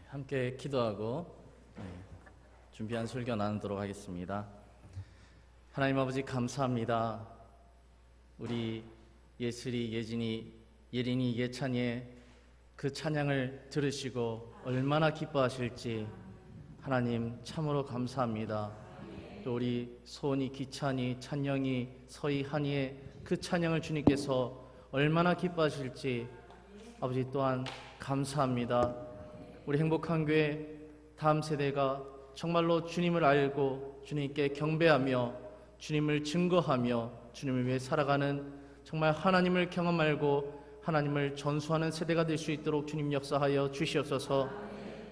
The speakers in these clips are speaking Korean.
함께 기도하고 준비한 설교 나누도록 하겠습니다. 하나님 아버지 감사합니다. 우리 예슬이, 예진이, 예린이, 예찬이의 그 찬양을 들으시고 얼마나 기뻐하실지 하나님 참으로 감사합니다. 또 우리 소은이, 기찬이, 찬영이, 서희, 한이의 그 찬양을 주님께서 얼마나 기뻐하실지 아버지 또한 감사합니다. 우리 행복한 교회 다음 세대가 정말로 주님을 알고 주님께 경배하며 주님을 증거하며 주님을 위해 살아가는 정말 하나님을 경험하고 하나님을 전수하는 세대가 될 수 있도록 주님 역사하여 주시옵소서.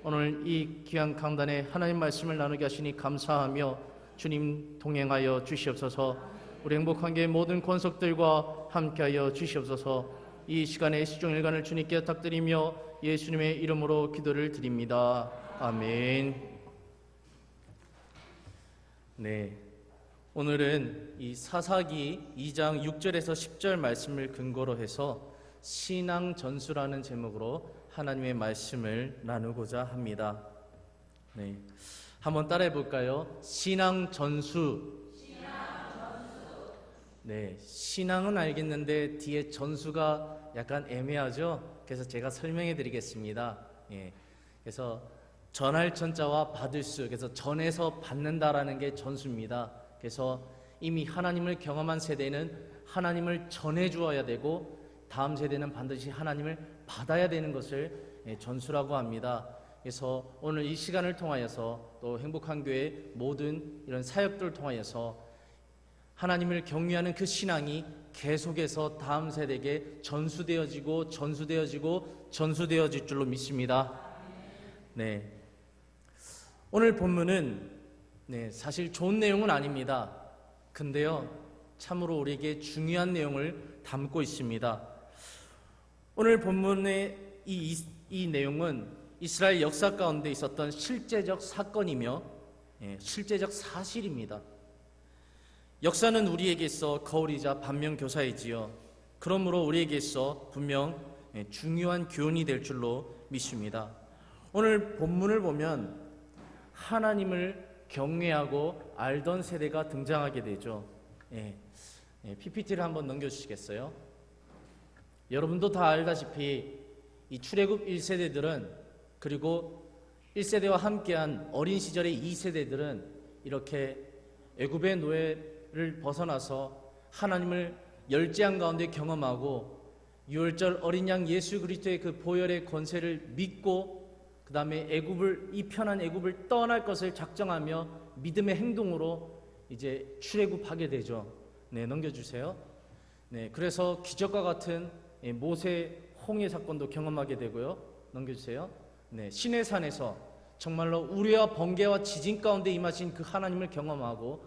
오늘 이 귀한 강단에 하나님 말씀을 나누게 하시니 감사하며 주님 동행하여 주시옵소서. 우리 행복한 교회 모든 권속들과 함께하여 주시옵소서. 이 시간에 시종일관을 주님께 부탁드리며 예수님의 이름으로 기도를 드립니다. 아멘. 네, 오늘은 이 사사기 2장 6절에서 10절 말씀을 근거로 해서 신앙 전수라는 제목으로 하나님의 말씀을 나누고자 합니다. 네, 한번 따라해 볼까요? 신앙 전수. 네, 신앙은 알겠는데 뒤에 전수가 약간 애매하죠? 그래서 제가 설명해 드리겠습니다. 그래서 전할 전자와 받을 수, 그래서 전해서 받는다라는 게 전수입니다. 그래서 이미 하나님을 경험한 세대는 하나님을 전해 주어야 되고 다음 세대는 반드시 하나님을 받아야 되는 것을 전수라고 합니다. 그래서 오늘 이 시간을 통하여서 또 행복한 교회 모든 이런 사역들을 통하여서 하나님을 경외하는 그 신앙이 계속해서 다음 세대에게 전수되어지고 전수되어질 줄로 믿습니다. 네, 오늘 본문은 사실 좋은 내용은 아닙니다. 근데요, 참으로 우리에게 중요한 내용을 담고 있습니다. 오늘 본문의 이 내용은 이스라엘 역사 가운데 있었던 실제적 사건이며 실제적 사실입니다. 역사는 우리에게 있어 거울이자 반면교사이지요. 그러므로 우리에게 있어 분명 중요한 교훈이 될 줄로 믿습니다. 오늘 본문을 보면 하나님을 경외하고 알던 세대가 등장하게 되죠. PPT를 한번 넘겨주시겠어요? 여러분도 다 알다시피 이 출애굽 1세대들은 그리고 1세대와 함께한 어린 시절의 2세대들은 이렇게 애굽의 노예를 벗어나서 하나님을 열재한 가운데 경험하고 유월절 어린 양 예수 그리스도의 그 보혈의 권세를 믿고 그 다음에 이 편한 애굽을 떠날 것을 작정하며 믿음의 행동으로 이제 출애굽하게 되죠. 네, 넘겨주세요. 네, 그래서 기적과 같은 모세 홍해 사건도 경험하게 되고요. 넘겨주세요. 네, 시내산에서 정말로 우레와 번개와 지진 가운데 임하신 그 하나님을 경험하고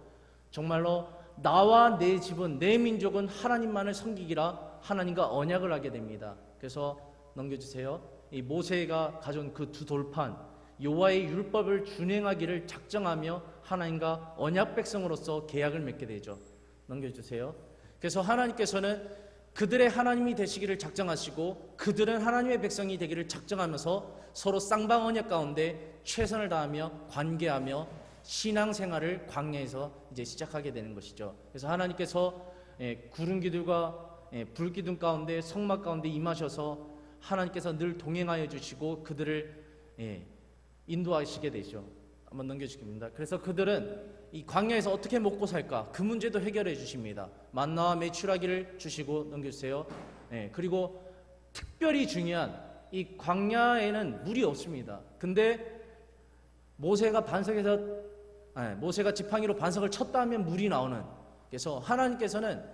정말로 나와 내 집은 내 민족은 하나님만을 섬기기라 하나님과 언약을 하게 됩니다. 그래서 넘겨주세요. 이 모세가 가져온 그 두 돌판 여호와의 율법을 준행하기를 작정하며 하나님과 언약 백성으로서 계약을 맺게 되죠. 넘겨주세요. 그래서 하나님께서는 그들의 하나님이 되시기를 작정하시고 그들은 하나님의 백성이 되기를 작정하면서 서로 쌍방 언약 가운데 최선을 다하며 관계하며 신앙생활을 광야에서 이제 시작하게 되는 것이죠. 그래서 하나님께서 구름 기둥과 불 기둥 가운데 성막 가운데 임하셔서 하나님께서 늘 동행하여 주시고 그들을 인도하시게 되죠. 한번 넘겨주십니다. 그래서 그들은 이 광야에서 어떻게 먹고 살까 그 문제도 해결해 주십니다. 만나와 메추라기를 주시고 넘겨주세요. 그리고 특별히 중요한 이 광야에는 물이 없습니다. 근데 모세가 지팡이로 반석을 쳤다 하면 물이 나오는, 그래서 하나님께서는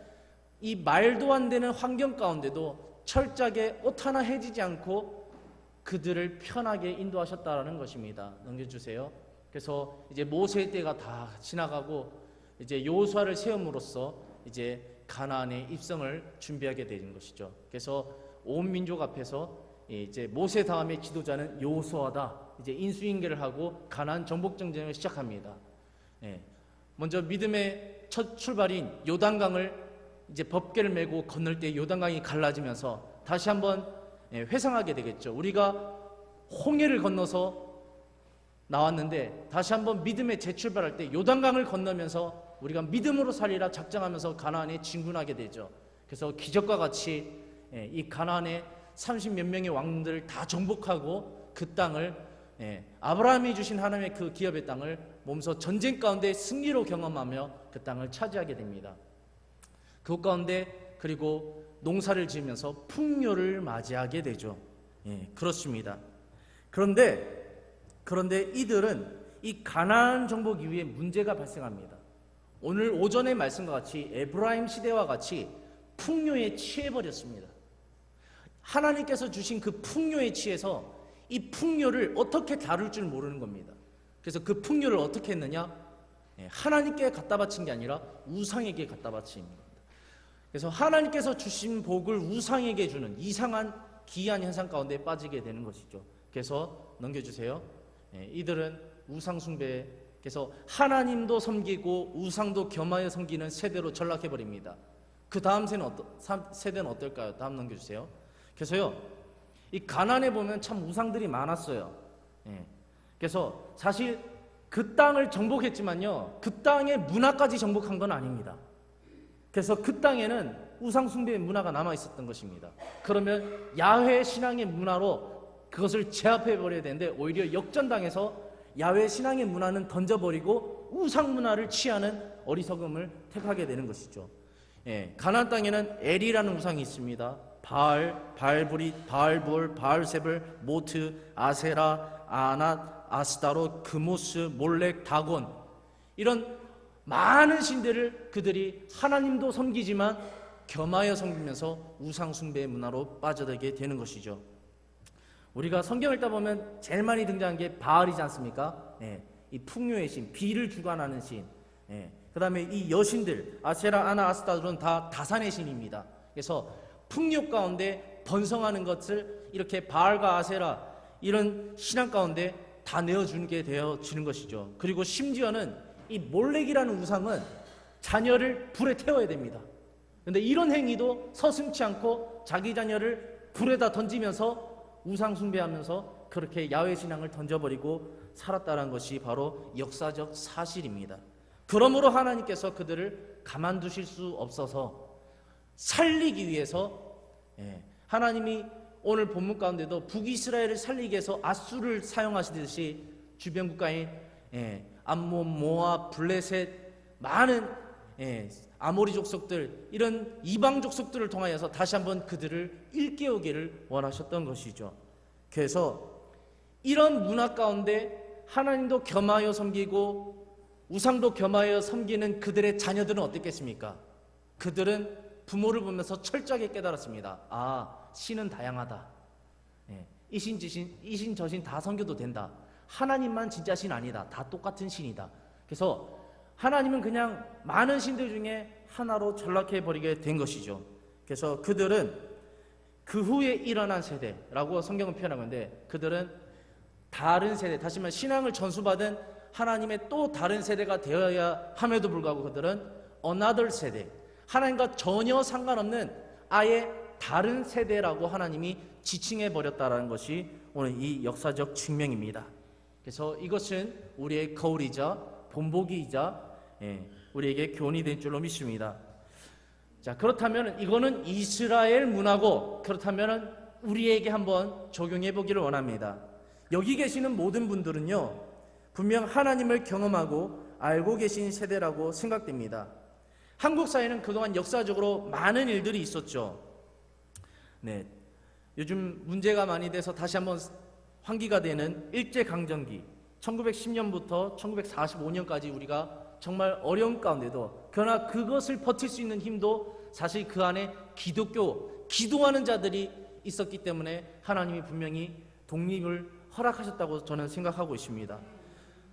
이 말도 안 되는 환경 가운데도 철저하게 옷 하나 해지지 않고 그들을 편하게 인도하셨다라는 것입니다. 넘겨주세요. 그래서 이제 모세의 때가 다 지나가고 이제 여호수아를 세움으로써 이제 가나안의 입성을 준비하게 되는 것이죠. 그래서 온 민족 앞에서 이제 모세 다음에 지도자는 여호수아다. 이제 인수인계를 하고 가나안 정복 전쟁을 시작합니다. 먼저 믿음의 첫 출발인 요단강을 이제 법궤를 메고 건널 때 요단강이 갈라지면서 다시 한번 회상하게 되겠죠. 우리가 홍해를 건너서 나왔는데 다시 한번 믿음의 재출발할 때 요단강을 건너면서 우리가 믿음으로 살리라 작정하면서 가나안에 진군하게 되죠. 그래서 기적과 같이 이 가나안의 30몇 명의 왕들을 다 정복하고 그 땅을 아브라함이 주신 하나님의 그 기업의 땅을 몸소 전쟁 가운데 승리로 경험하며 그 땅을 차지하게 됩니다. 그 가운데 그리고 농사를 지으면서 풍요를 맞이하게 되죠. 그렇습니다. 그런데 이들은 이 가나안 정복 이후에 문제가 발생합니다. 오늘 오전의 말씀과 같이 에브라임 시대와 같이 풍요에 취해버렸습니다. 하나님께서 주신 그 풍요에 취해서 이 풍요를 어떻게 다룰 줄 모르는 겁니다. 그래서 그 풍요를 어떻게 했느냐? 하나님께 갖다 바친 게 아니라 우상에게 갖다 바친 겁니다. 그래서 하나님께서 주신 복을 우상에게 주는 이상한 기이한 현상 가운데 빠지게 되는 것이죠. 그래서 넘겨주세요. 이들은 우상 숭배에 그래서 하나님도 섬기고 우상도 겸하여 섬기는 세대로 전락해버립니다. 그 다음 세대는 어떨까요? 다음 넘겨주세요. 그래서요, 이 가나안에 보면 참 우상들이 많았어요. 그래서 사실 그 땅을 정복했지만요, 그 땅의 문화까지 정복한 건 아닙니다. 그래서 그 땅에는 우상 숭배의 문화가 남아 있었던 것입니다. 그러면 야훼 신앙의 문화로 그것을 제압해 버려야 되는데 오히려 역전당해서 야훼 신앙의 문화는 던져버리고 우상 문화를 취하는 어리석음을 택하게 되는 것이죠. 가나안 땅에는 엘이라는 우상이 있습니다. 바알, 바알브릿, 바알볼, 바알세불, 모트, 아세라, 아낫, 아스타롯, 그모스, 몰렉, 다곤, 이런 많은 신들을 그들이 하나님도 섬기지만 겸하여 섬기면서 우상 숭배의 문화로 빠져들게 되는 것이죠. 우리가 성경을 읽다 보면 제일 많이 등장한 게 바알이지 않습니까? 이 풍요의 신, 비를 주관하는 신. 그 다음에 이 여신들 아세라, 아나, 아스타들은 다 다산의 신입니다. 그래서 풍요 가운데 번성하는 것을 이렇게 바알과 아세라 이런 신앙 가운데 다 내어주게 되어지는 것이죠. 그리고 심지어는 이 몰렉이라는 우상은 자녀를 불에 태워야 됩니다. 그런데 이런 행위도 서슴지 않고 자기 자녀를 불에다 던지면서 우상 숭배하면서 그렇게 야훼 신앙을 던져버리고 살았다는 것이 바로 역사적 사실입니다. 그러므로 하나님께서 그들을 가만두실 수 없어서 살리기 위해서 하나님이 오늘 본문 가운데도 북이스라엘을 살리기 위해서 아수를 사용하시듯이 주변 국가인 암몬, 모압, 블레셋 많은 아모리 족속들 이런 이방 족속들을 통하여서 다시 한번 그들을 일깨우기를 원하셨던 것이죠. 그래서 이런 문화 가운데 하나님도 겸하여 섬기고 우상도 겸하여 섬기는 그들의 자녀들은 어땠겠습니까? 그들은 부모를 보면서 철저하게 깨달았습니다. 아, 신은 다양하다. 이신 저신 다 섬겨도 된다. 하나님만 진짜 신 아니다. 다 똑같은 신이다. 그래서 하나님은 그냥 많은 신들 중에 하나로 전락해버리게 된 것이죠. 그래서 그들은 그 후에 일어난 세대라고 성경은 표현하고 있는데 그들은 다른 세대, 다시 말해 신앙을 전수받은 하나님의 또 다른 세대가 되어야 함에도 불구하고 그들은 another 세대, 하나님과 전혀 상관없는 아예 다른 세대라고 하나님이 지칭해버렸다는 것이 오늘 이 역사적 증명입니다. 그래서 이것은 우리의 거울이자 본보기이자 우리에게 교훈이 될 줄로 믿습니다. 자, 그렇다면 이거는 이스라엘 문화고 그렇다면 우리에게 한번 적용해 보기를 원합니다. 여기 계시는 모든 분들은요 분명 하나님을 경험하고 알고 계신 세대라고 생각됩니다. 한국 사회는 그동안 역사적으로 많은 일들이 있었죠. 요즘 문제가 많이 돼서 다시 한번 환기가 되는 일제강점기 1910년부터 1945년까지 우리가 정말 어려운 가운데도 그러나 그것을 버틸 수 있는 힘도 사실 그 안에 기도하는 자들이 있었기 때문에 하나님이 분명히 독립을 허락하셨다고 저는 생각하고 있습니다.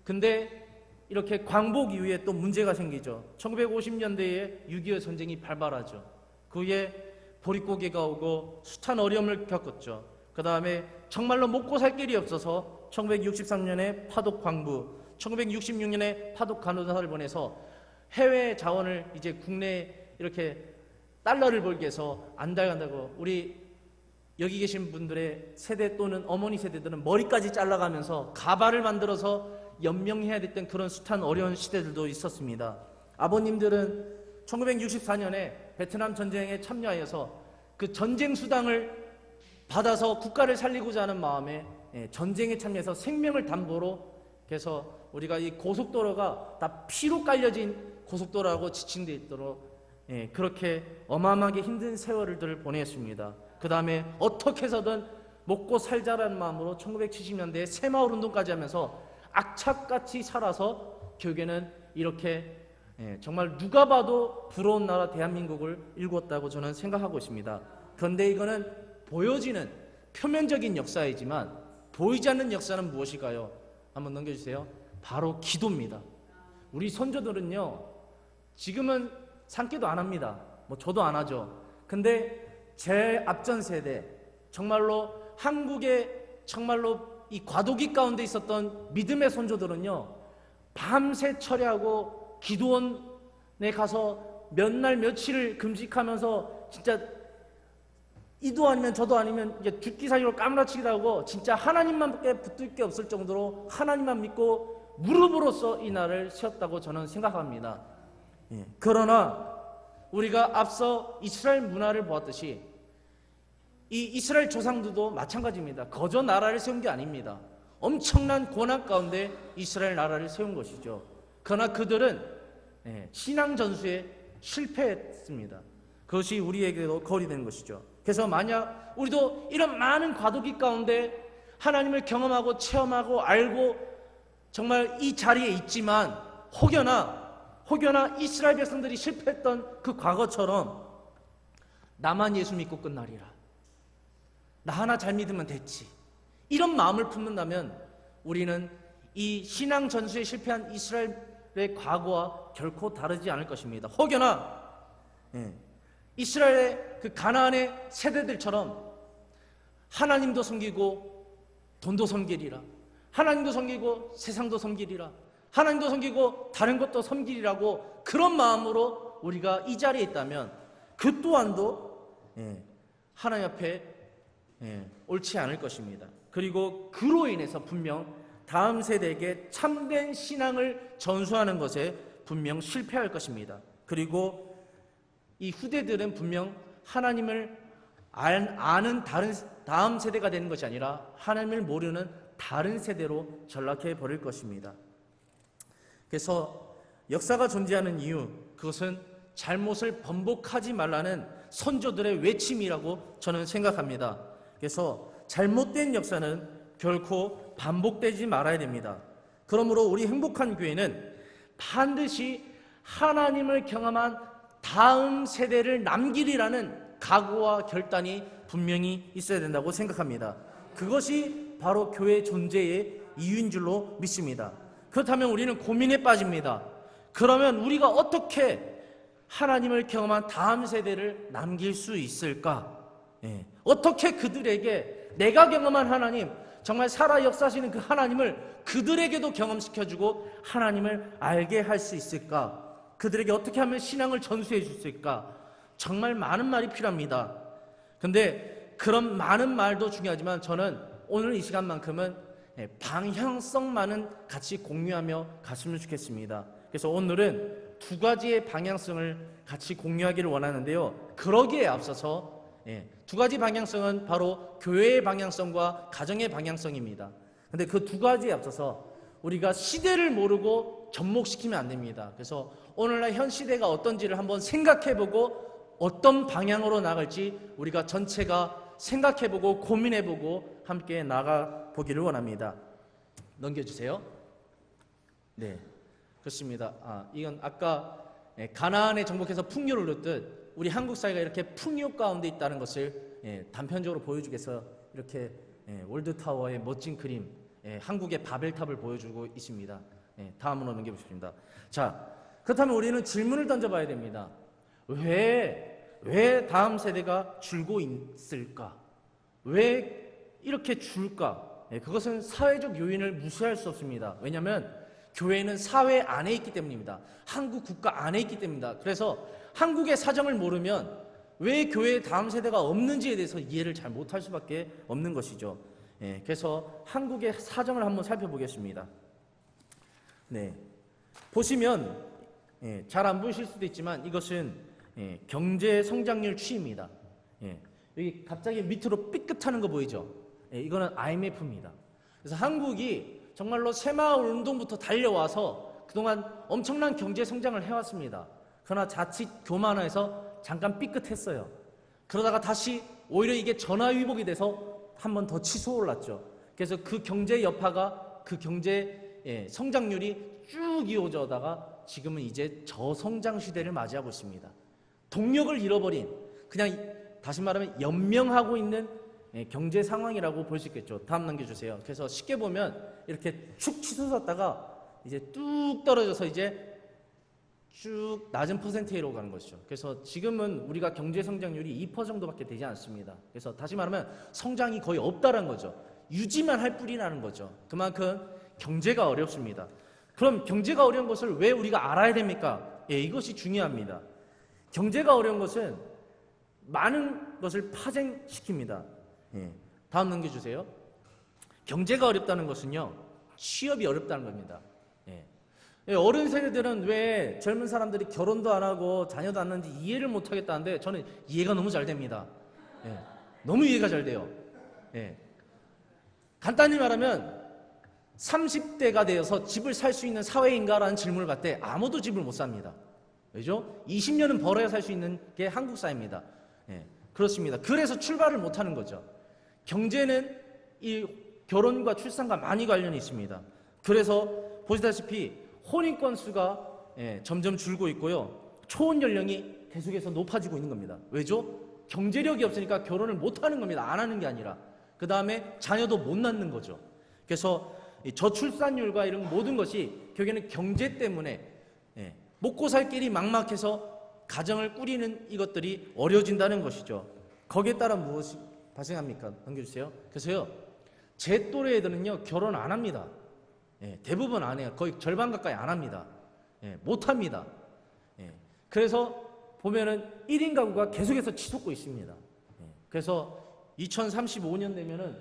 근데 이렇게 광복 이후에 또 문제가 생기죠. 1950년대에 6.25 전쟁이 발발하죠. 그 후에 보릿고개가 오고 숱한 어려움을 겪었죠. 그 다음에 정말로 먹고 살 길이 없어서 1963년에 파독 광부, 1966년에 파독 간호사를 보내서 해외 자원을 이제 국내에 이렇게 달러를 벌기 위해서 안달간다고 우리 여기 계신 분들의 세대 또는 어머니 세대들은 머리까지 잘라가면서 가발을 만들어서 연명해야 됐던 그런 숱한 어려운 시대들도 있었습니다. 아버님들은 1964년에 베트남 전쟁에 참여하여서 그 전쟁 수당을 받아서 국가를 살리고자 하는 마음에 전쟁에 참여해서 생명을 담보로, 그래서 우리가 이 고속도로가 다 피로 깔려진 고속도로라고 지칭되어 있도록 그렇게 어마어마하게 힘든 세월들을 보냈습니다. 그 다음에 어떻게 해서든 먹고 살자라는 마음으로 1970년대에 새마을운동까지 하면서 악착같이 살아서 결국에는 이렇게 정말 누가 봐도 부러운 나라 대한민국을 일구었다고 저는 생각하고 있습니다. 그런데 이거는 보여지는 표면적인 역사이지만 보이지 않는 역사는 무엇일까요? 한번 넘겨주세요. 바로 기도입니다. 우리 선조들은요, 지금은 산기도 안 합니다. 뭐 저도 안 하죠. 근데 제 앞전 세대, 정말로 한국의 정말로 이 과도기 가운데 있었던 믿음의 선조들은요, 밤새 철야하고 기도원에 가서 몇 날 며칠을 금식하면서 진짜 이도 아니면 저도 아니면 이제 죽기 사유로 까무라치기도 하고 진짜 하나님만밖에 붙들 게 없을 정도로 하나님만 믿고 무릎으로써 이 날을 세웠다고 저는 생각합니다. 그러나 우리가 앞서 이스라엘 문화를 보았듯이 이 이스라엘 조상들도 마찬가지입니다. 거저 나라를 세운 게 아닙니다. 엄청난 고난 가운데 이스라엘 나라를 세운 것이죠. 그러나 그들은 신앙 전수에 실패했습니다. 그것이 우리에게도 거울이 되는 것이죠. 그래서 만약 우리도 이런 많은 과도기 가운데 하나님을 경험하고 체험하고 알고 정말 이 자리에 있지만 혹여나 이스라엘 백성들이 실패했던 그 과거처럼 나만 예수 믿고 끝나리라, 나 하나 잘 믿으면 됐지, 이런 마음을 품는다면 우리는 이 신앙 전수에 실패한 이스라엘의 과거와 결코 다르지 않을 것입니다. 혹여나 이스라엘의 그 가나안의 세대들처럼 하나님도 섬기고 돈도 섬기리라, 하나님도 섬기고 세상도 섬기리라, 하나님도 섬기고 다른 것도 섬기리라고 그런 마음으로 우리가 이 자리에 있다면 그 또한도 하나님 앞에 옳지 않을 것입니다. 그리고 그로 인해서 분명 다음 세대에게 참된 신앙을 전수하는 것에 분명 실패할 것입니다. 그리고 이 후대들은 분명 하나님을 아는 다음 세대가 되는 것이 아니라 하나님을 모르는 다른 세대로 전락해 버릴 것입니다. 그래서 역사가 존재하는 이유, 그것은 잘못을 번복하지 말라는 선조들의 외침이라고 저는 생각합니다. 그래서 잘못된 역사는 결코 반복되지 말아야 됩니다. 그러므로 우리 행복한 교회는 반드시 하나님을 경험한 다음 세대를 남기리라는 각오와 결단이 분명히 있어야 된다고 생각합니다. 그것이 바로 교회 존재의 이유인 줄로 믿습니다. 그렇다면 우리는 고민에 빠집니다. 그러면 우리가 어떻게 하나님을 경험한 다음 세대를 남길 수 있을까? 어떻게 그들에게 내가 경험한 하나님, 정말 살아 역사하시는 그 하나님을 그들에게도 경험시켜주고 하나님을 알게 할 수 있을까? 그들에게 어떻게 하면 신앙을 전수해 줄 수 있을까? 정말 많은 말이 필요합니다. 근데 그런 많은 말도 중요하지만 저는 오늘 이 시간만큼은 방향성만은 같이 공유하며 갔으면 좋겠습니다. 그래서 오늘은 두 가지의 방향성을 같이 공유하기를 원하는데요. 그러기에 앞서서 두 가지 방향성은 바로 교회의 방향성과 가정의 방향성입니다. 근데 그 두 가지에 앞서서 우리가 시대를 모르고 접목시키면 안 됩니다. 그래서 오늘날 현 시대가 어떤지를 한번 생각해보고 어떤 방향으로 나갈지 우리가 전체가 생각해보고 고민해보고 함께 나가보기를 원합니다. 넘겨주세요. 네, 그렇습니다. 이건 아까 가나안에 정복해서 풍요를 누렸듯 우리 한국 사회가 이렇게 풍요 가운데 있다는 것을 단편적으로 보여주기 위해서 이렇게 월드타워의 멋진 그림, 한국의 바벨탑을 보여주고 있습니다. 다음으로 넘겨보십니다. 자, 그렇다면 우리는 질문을 던져봐야 됩니다. 왜 다음 세대가 줄고 있을까? 왜 이렇게 줄까? 그것은 사회적 요인을 무시할 수 없습니다. 왜냐하면 교회는 사회 안에 있기 때문입니다. 한국 국가 안에 있기 때문입니다. 그래서 한국의 사정을 모르면 왜 교회에 다음 세대가 없는지에 대해서 이해를 잘 못할 수밖에 없는 것이죠. 그래서 한국의 사정을 한번 살펴보겠습니다. 네, 보시면 잘 안 보이실 수도 있지만 이것은 경제 성장률 추이입니다. 여기 갑자기 밑으로 삐끗하는 거 보이죠? 이거는 IMF입니다. 그래서 한국이 정말로 새마을 운동부터 달려와서 그동안 엄청난 경제 성장을 해왔습니다. 그러나 자칫 교만해서 잠깐 삐끗했어요. 그러다가 다시 오히려 이게 전화위복이 돼서 한 번 더 치솟아 올랐죠. 그래서 그 경제 여파가 그 경제 성장률이 쭉 이어져다가 지금은 이제 저성장 시대를 맞이하고 있습니다. 동력을 잃어버린, 그냥 다시 말하면 연명하고 있는 경제 상황이라고 볼 수 있겠죠. 다음 넘겨주세요. 그래서 쉽게 보면 이렇게 축 치솟았다가 이제 뚝 떨어져서 이제 쭉 낮은 퍼센테이로 가는 것이죠. 그래서 지금은 우리가 경제 성장률이 2% 정도밖에 되지 않습니다. 그래서 다시 말하면 성장이 거의 없다는 거죠. 유지만 할 뿐이라는 거죠. 그만큼 경제가 어렵습니다. 그럼 경제가 어려운 것을 왜 우리가 알아야 됩니까? 이것이 중요합니다. 경제가 어려운 것은 많은 것을 파생시킵니다. 다음 넘겨주세요. 경제가 어렵다는 것은요, 취업이 어렵다는 겁니다. 어른 세대들은 왜 젊은 사람들이 결혼도 안 하고 자녀도 안 낳는지 이해를 못 하겠다는데 저는 이해가 너무 잘 됩니다. 너무 이해가 잘 돼요. 간단히 말하면 30대가 되어서 집을 살 수 있는 사회인가라는 질문을 받을 때 아무도 집을 못 삽니다. 왜죠? 20년은 벌어야 살 수 있는 게 한국 사회입니다. 그렇습니다. 그래서 출발을 못 하는 거죠. 경제는 이 결혼과 출산과 많이 관련이 있습니다. 그래서 보시다시피 혼인 건수가 점점 줄고 있고요. 초혼 연령이 계속해서 높아지고 있는 겁니다. 왜죠? 경제력이 없으니까 결혼을 못 하는 겁니다. 안 하는 게 아니라. 그 다음에 자녀도 못 낳는 거죠. 그래서 저출산율과 이런 모든 것이 결국에는 경제 때문에 먹고 살 길이 막막해서 가정을 꾸리는 이것들이 어려워진다는 것이죠. 거기에 따라 무엇이 발생합니까? 넘겨주세요. 그래서요, 제 또래 애들은요 결혼 안 합니다. 대부분 안 해요. 거의 절반 가까이 안 합니다. 못 합니다. 그래서 보면은 1인 가구가 계속해서 치솟고 있습니다. 그래서 2035년 되면은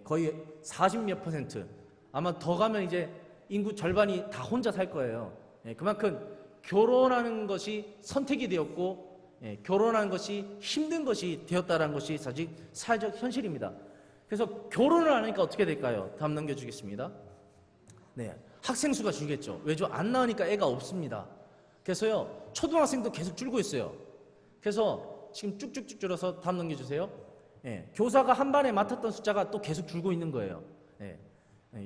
거의 40몇 %, 아마 더 가면 이제 인구 절반이 다 혼자 살 거예요. 그만큼 결혼하는 것이 선택이 되었고 결혼하는 것이 힘든 것이 되었다는 것이 사실 사회적 현실입니다. 그래서 결혼을 안 하니까 어떻게 될까요? 다음 넘겨주겠습니다. 학생 수가 줄겠죠. 왜죠? 안 낳으니까 애가 없습니다. 그래서요, 초등학생도 계속 줄고 있어요. 그래서 지금 쭉쭉쭉 줄어서 다음 넘겨주세요. 교사가 한 반에 맡았던 숫자가 또 계속 줄고 있는 거예요.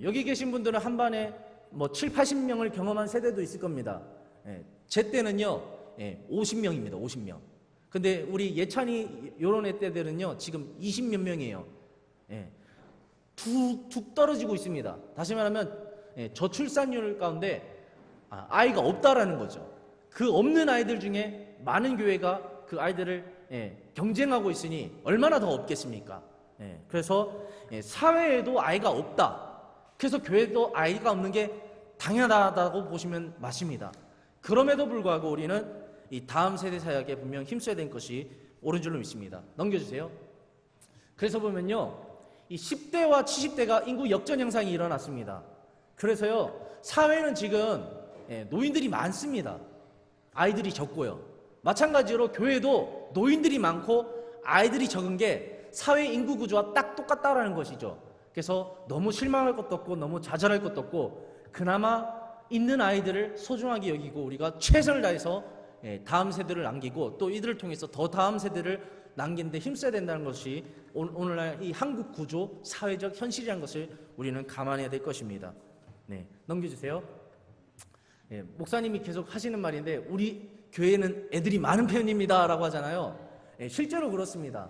여기 계신 분들은 한 반에 뭐 7, 80명을 경험한 세대도 있을 겁니다. 제 때는요, 50명입니다. 50명. 근데 우리 예찬이 요런 애 때들은요, 지금 20몇 명이에요. 툭 떨어지고 있습니다. 다시 말하면 저출산율 가운데 아이가 없다라는 거죠. 그 없는 아이들 중에 많은 교회가 그 아이들을 경쟁하고 있으니 얼마나 더 없겠습니까? 그래서 사회에도 아이가 없다. 그래서 교회도 아이가 없는 게 당연하다고 보시면 맞습니다. 그럼에도 불구하고 우리는 이 다음 세대 사역에 분명 힘써야 되는 것이 옳은 줄로 믿습니다. 넘겨주세요. 그래서 보면요, 이 10대와 70대가 인구 역전 현상이 일어났습니다. 그래서요, 사회는 지금 노인들이 많습니다. 아이들이 적고요. 마찬가지로 교회도 노인들이 많고 아이들이 적은 게 사회 인구 구조와 딱 똑같다라는 것이죠. 그래서 너무 실망할 것도 없고 너무 좌절할 것도 없고 그나마 있는 아이들을 소중하게 여기고 우리가 최선을 다해서 다음 세대를 남기고 또 이들을 통해서 더 다음 세대를 남기는 데 힘써야 된다는 것이 오늘날 이 한국 구조 사회적 현실이라는 것을 우리는 감안해야 될 것입니다. 넘겨주세요. 목사님이 계속 하시는 말인데 우리 교회는 애들이 많은 편입니다 라고 하잖아요. 실제로 그렇습니다.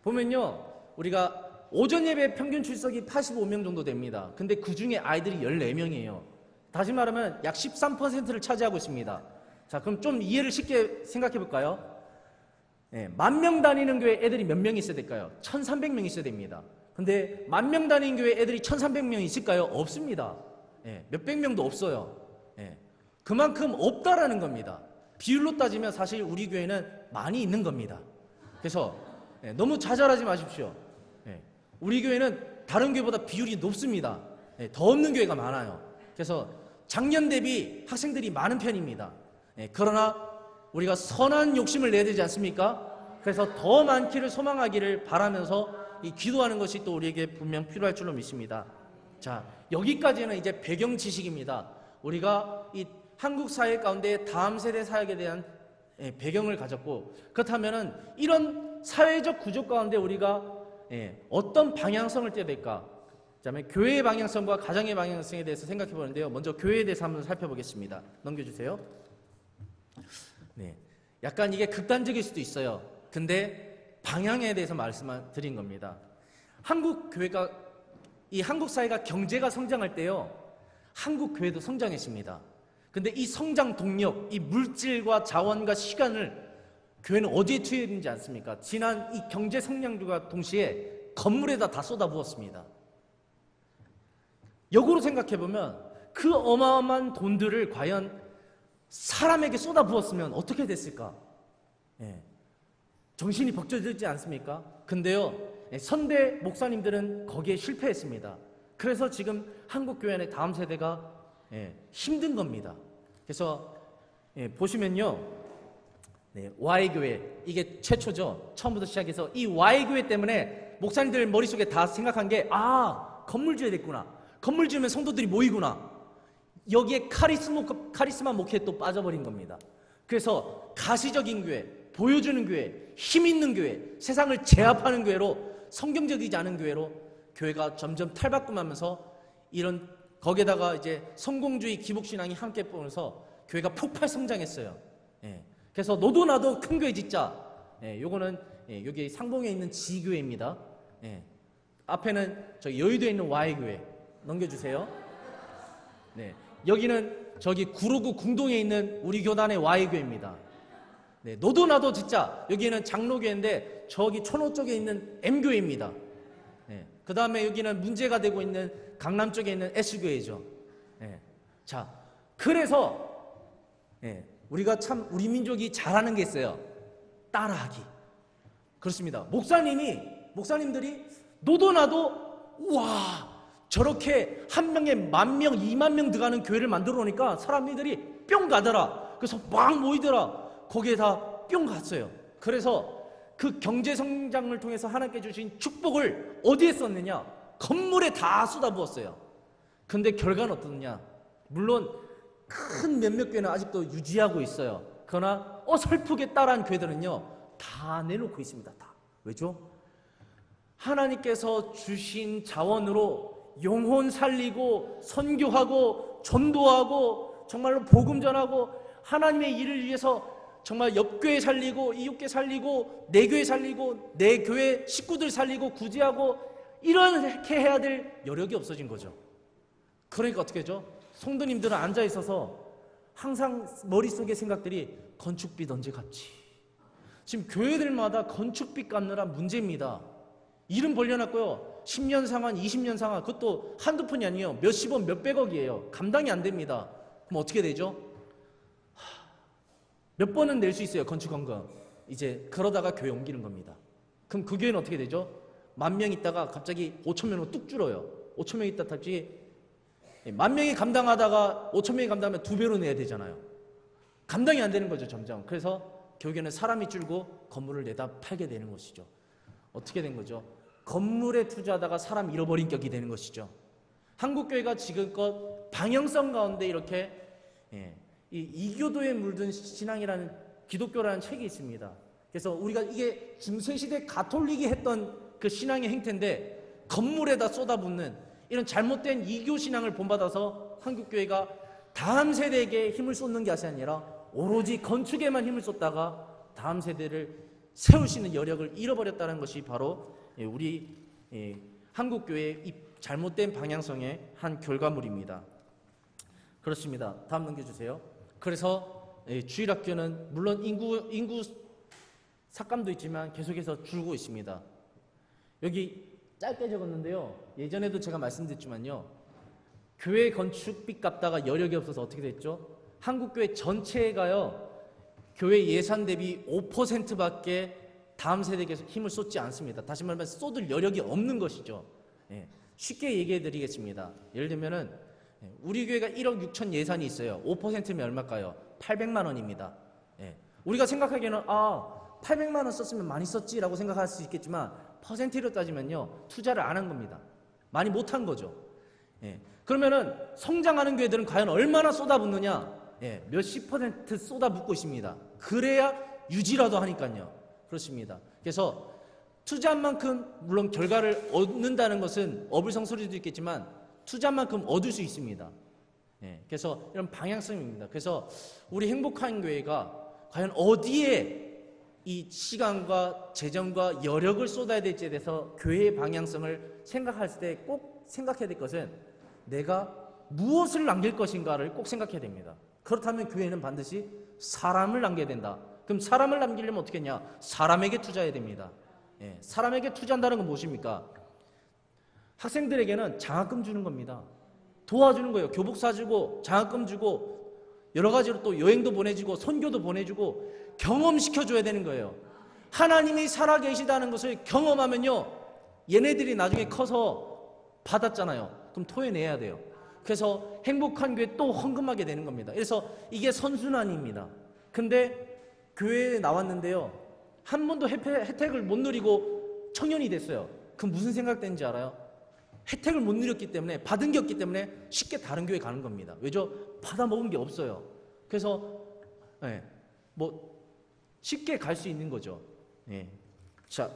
보면요, 우리가 오전 예배 평균 출석이 85명 정도 됩니다. 근데 그 중에 아이들이 14명이에요. 다시 말하면 약 13%를 차지하고 있습니다. 자, 그럼 좀 이해를 쉽게 생각해 볼까요? 10,000명 다니는 교회 애들이 몇 명 있어야 될까요? 1,300명 있어야 됩니다. 근데 10,000명 다니는 교회 애들이 1,300명 있을까요? 없습니다. 몇백 명도 없어요. 그만큼 없다라는 겁니다. 비율로 따지면 사실 우리 교회는 많이 있는 겁니다. 그래서 너무 자잘하지 마십시오. 우리 교회는 다른 교회보다 비율이 높습니다. 더 없는 교회가 많아요. 그래서 작년 대비 학생들이 많은 편입니다. 그러나 우리가 선한 욕심을 내야 되지 않습니까? 그래서 더 많기를 소망하기를 바라면서 이 기도하는 것이 또 우리에게 분명 필요할 줄로 믿습니다. 자, 여기까지는 이제 배경 지식입니다. 우리가 이 한국 사회 가운데 다음 세대 사역에 대한 배경을 가졌고, 그렇다면은 이런 사회적 구조 가운데 우리가 어떤 방향성을 떼야 될까? 그다음에 교회의 방향성과 가정의 방향성에 대해서 생각해 보는데요. 먼저 교회에 대해서 한번 살펴보겠습니다. 넘겨주세요. 네, 약간 이게 극단적일 수도 있어요. 근데 방향에 대해서 말씀드린 겁니다. 한국 교회가, 이 한국 사회가 경제가 성장할 때요, 한국 교회도 성장했습니다. 근데 이 성장 동력, 이 물질과 자원과 시간을 교회는 어디에 투여했는지 않습니까? 지난 이 경제 성장률과 동시에 건물에다 다 쏟아부었습니다. 역으로 생각해보면 그 어마어마한 돈들을 과연 사람에게 쏟아부었으면 어떻게 됐을까? 정신이 벅차지지 않습니까? 근데요, 선대 목사님들은 거기에 실패했습니다. 그래서 지금 한국 교회 안에 다음 세대가 힘든 겁니다. 그래서 보시면요, Y교회, 이게 최초죠. 처음부터 시작해서 이 Y교회 때문에 목사님들 머릿속에 다 생각한 게, 건물 지어야겠구나, 건물 지으면 성도들이 모이구나, 여기에 카리스마 목회에 또 빠져버린 겁니다. 그래서 가시적인 교회, 보여주는 교회, 힘 있는 교회, 세상을 제압하는 교회로, 성경적이지 않은 교회로 교회가 점점 탈바꿈하면서 이런, 거기에다가 이제 성공주의 기복신앙이 함께 보면서 교회가 폭발 성장했어요. 그래서 너도 나도 큰 교회 짓자. 요거는 여기 상봉에 있는 G교회입니다. 앞에는 저기 여의도에 있는 Y교회. 넘겨주세요. 여기는 저기 구로구 궁동에 있는 우리 교단의 Y교회입니다. 너도 나도 짓자. 여기는 장로교회인데 저기 천호 쪽에 있는 M교회입니다. 그 다음에 여기는 문제가 되고 있는 강남 쪽에 있는 S교회죠. 자, 그래서 우리가 참 우리 민족이 잘하는 게 있어요. 따라하기. 그렇습니다. 목사님들이 너도 나도, 우와, 저렇게 한 명에 10,000명, 20,000명 들어가는 교회를 만들어 놓으니까 사람들이 뿅 가더라. 그래서 막 모이더라. 거기에 다 뿅 갔어요. 그래서 그 경제 성장을 통해서 하나님께 주신 축복을 어디에 썼느냐? 건물에 다 쏟아부었어요. 근데 결과는 어떻느냐? 물론 큰 몇몇 교회는 아직도 유지하고 있어요. 그러나 어설프게 따라한 교회들은요, 다 내놓고 있습니다. 다. 왜죠? 하나님께서 주신 자원으로 영혼 살리고 선교하고 전도하고 정말로 복음 전하고 하나님의 일을 위해서 정말 옆교회 살리고 이웃교회 살리고 내 교회 살리고 내 교회 식구들 살리고 구제하고 이렇게 해야 될 여력이 없어진 거죠. 그러니까 어떻게 하죠? 성도님들은 앉아있어서 항상 머릿속의 생각들이 건축빚 언제 갚지? 지금 교회들마다 건축빚 갚느라 문제입니다. 이름 벌려놨고요, 10년 상환, 20년 상환, 그것도 한두 푼이 아니에요. 몇십억, 몇백억이에요. 감당이 안 됩니다. 그럼 어떻게 되죠? 몇 번은 낼 수 있어요, 건축원금. 이제 그러다가 교회 옮기는 겁니다. 그럼 그 교회는 어떻게 되죠? 10,000명 있다가 갑자기 5,000명으로 뚝 줄어요. 5,000명 있다 갑자기 10,000명이 감당하다가 5,000명이 감당하면 2배로 내야 되잖아요. 감당이 안 되는 거죠, 점점. 그래서 결국에는 사람이 줄고 건물을 내다 팔게 되는 것이죠. 어떻게 된 거죠? 건물에 투자하다가 사람 잃어버린 격이 되는 것이죠. 한국교회가 지금껏 방향성 가운데 이렇게 이 이교도에 물든 신앙이라는, 기독교라는 책이 있습니다. 그래서 우리가 이게 중세시대 가톨릭이 했던 그 신앙의 행태인데, 건물에다 쏟아붓는 이런 잘못된 이교 신앙을 본받아서 한국교회가 다음 세대에게 힘을 쏟는 것이 아니라 오로지 건축에만 힘을 쏟다가 다음 세대를 세울 수 있는 여력을 잃어버렸다는 것이 바로 우리 한국교회의 이 잘못된 방향성의 한 결과물입니다. 그렇습니다. 다음 넘겨주세요. 그래서 주일학교는 물론 인구 삭감도 있지만 계속해서 줄고 있습니다. 여기 짧게 적었는데요, 예전에도 제가 말씀드렸지만요, 교회 건축빚 갚다가 여력이 없어서 어떻게 됐죠? 한국교회 전체가요, 교회 예산 대비 5%밖에 다음 세대에게 힘을 쏟지 않습니다. 다시 말하면 쏟을 여력이 없는 것이죠. 예, 쉽게 얘기해 드리겠습니다. 예를 들면은 우리 교회가 1억 6천 예산이 있어요. 5%면 얼마일까요? 800만 원입니다. 예, 우리가 생각하기에는 800만 원 썼으면 많이 썼지라고 생각할 수 있겠지만 퍼센트로 따지면요, 투자를 안 한 겁니다. 많이 못한 거죠. 예, 그러면은 성장하는 교회들은 과연 얼마나 쏟아붓느냐? 예, 몇십 퍼센트 쏟아붓고 있습니다. 그래야 유지라도 하니까요. 그렇습니다. 그래서 투자한 만큼 물론 결과를 얻는다는 것은 어불성설이도 있겠지만 투자한 만큼 얻을 수 있습니다. 예, 그래서 이런 방향성입니다. 그래서 우리 행복한 교회가 과연 어디에 이 시간과 재정과 여력을 쏟아야 될지에 대해서 교회의 방향성을 생각할 때 꼭 생각해야 될 것은 내가 무엇을 남길 것인가를 꼭 생각해야 됩니다. 그렇다면 교회는 반드시 사람을 남겨야 된다. 그럼 사람을 남기려면 어떻게 했냐? 사람에게 투자해야 됩니다. 예, 사람에게 투자한다는 건 무엇입니까? 학생들에게는 장학금 주는 겁니다. 도와주는 거예요. 교복 사주고 장학금 주고 여러 가지로 또 여행도 보내주고 선교도 보내주고 경험시켜줘야 되는 거예요. 하나님이 살아계시다는 것을 경험하면요, 얘네들이 나중에 커서 받았잖아요. 그럼 토해내야 돼요. 그래서 행복한 교회 또 헌금하게 되는 겁니다. 그래서 이게 선순환입니다. 근데 교회에 나왔는데요, 한 번도 혜택을 못 누리고 청년이 됐어요. 그럼 무슨 생각되는지 알아요? 혜택을 못 누렸기 때문에, 받은 게 없기 때문에 쉽게 다른 교회 가는 겁니다. 왜죠? 받아 먹은 게 없어요. 그래서 쉽게 갈 수 있는 거죠. 자,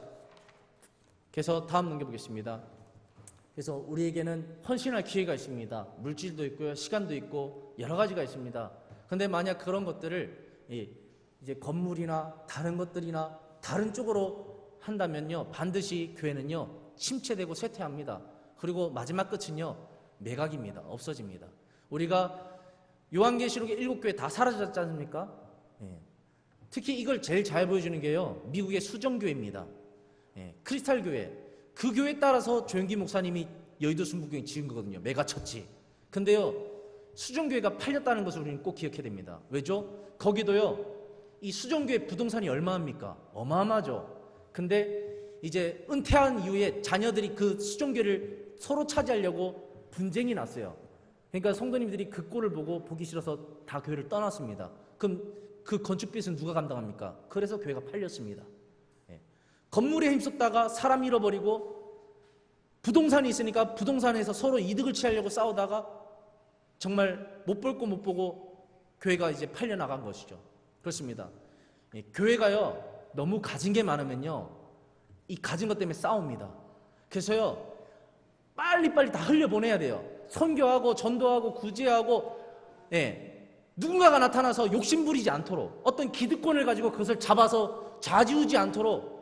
그래서 다음 넘겨보겠습니다. 그래서 우리에게는 헌신할 기회가 있습니다. 물질도 있고요, 시간도 있고 여러 가지가 있습니다. 근데 만약 그런 것들을 이제 건물이나 다른 것들이나 다른 쪽으로 한다면요, 반드시 교회는요 침체되고 쇠퇴합니다. 그리고 마지막 끝은요 매각입니다. 없어집니다. 우리가 요한계시록의 7교회 다 사라졌지 않습니까? 특히 이걸 제일 잘 보여주는 게요, 미국의 수정교회입니다. 크리스탈 교회, 그 교회에 따라서 조영기 목사님이 여의도 순복교회 지은 거거든요. 메가처치. 근데요, 수정교회가 팔렸다는 것을 우리는 꼭 기억해야 됩니다. 왜죠? 거기도요, 이 수정교회 부동산이 얼마입니까? 어마어마하죠. 근데 이제 은퇴한 이후에 자녀들이 그 수정교회를 서로 차지하려고 분쟁이 났어요. 그러니까 성도님들이 그 꼴을 보고 보기 싫어서 다 교회를 떠났습니다. 그럼 그 건축빚은 누가 감당합니까? 그래서 교회가 팔렸습니다. 건물에 힘썼다가 사람 잃어버리고, 부동산이 있으니까 부동산에서 서로 이득을 취하려고 싸우다가 정말 못 볼 거 못 보고 교회가 이제 팔려나간 것이죠. 그렇습니다. 교회가요 너무 가진 게 많으면요 이 가진 것 때문에 싸웁니다. 그래서요 빨리빨리 다 흘려보내야 돼요. 선교하고 전도하고 구제하고, 누군가가 나타나서 욕심부리지 않도록, 어떤 기득권을 가지고 그것을 잡아서 좌지우지 않도록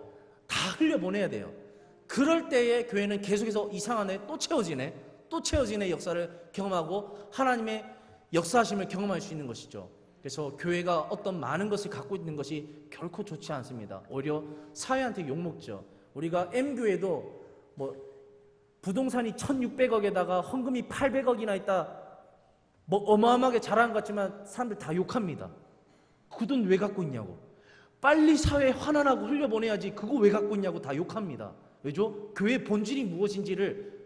다 흘려보내야 돼요. 그럴 때에 교회는 계속해서 이상한 애 또 채워지네 역사를 경험하고 하나님의 역사하심을 경험할 수 있는 것이죠. 그래서 교회가 어떤 많은 것을 갖고 있는 것이 결코 좋지 않습니다. 오히려 사회한테 욕먹죠. 우리가 M교회도 부동산이 1600억에다가 헌금이 800억이나 있다, 어마어마하게 잘하는 것 같지만 사람들 다 욕합니다. 그 돈 왜 갖고 있냐고. 빨리 사회에 환원하고 흘려보내야지 그거 왜 갖고 있냐고 다 욕합니다. 왜죠? 교회의 본질이 무엇인지를